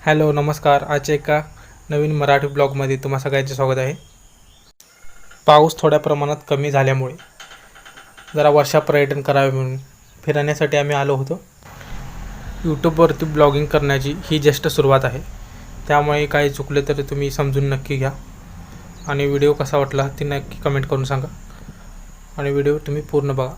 Hello नमस्कार. आजच्या एका नवीन मराठी ब्लॉगमध्ये तुम्हा सगळ्यांचे स्वागत आहे. पाऊस थोड्या प्रमाणात कमी झाल्यामुळे जरा वर्षा पर्यटन करावे म्हणून फिरण्यासाठी आम्ही आलो होतो. यूट्यूबवरती ब्लॉगिंग करण्याची ही जस्ट सुरुवात आहे, त्यामुळे काही चुकले तर तुम्ही समजून नक्की घ्या. आणि व्हिडिओ कसा वाटला ते नक्की कमेंट करून सांगा आणि व्हिडिओ तुम्ही पूर्ण बघा.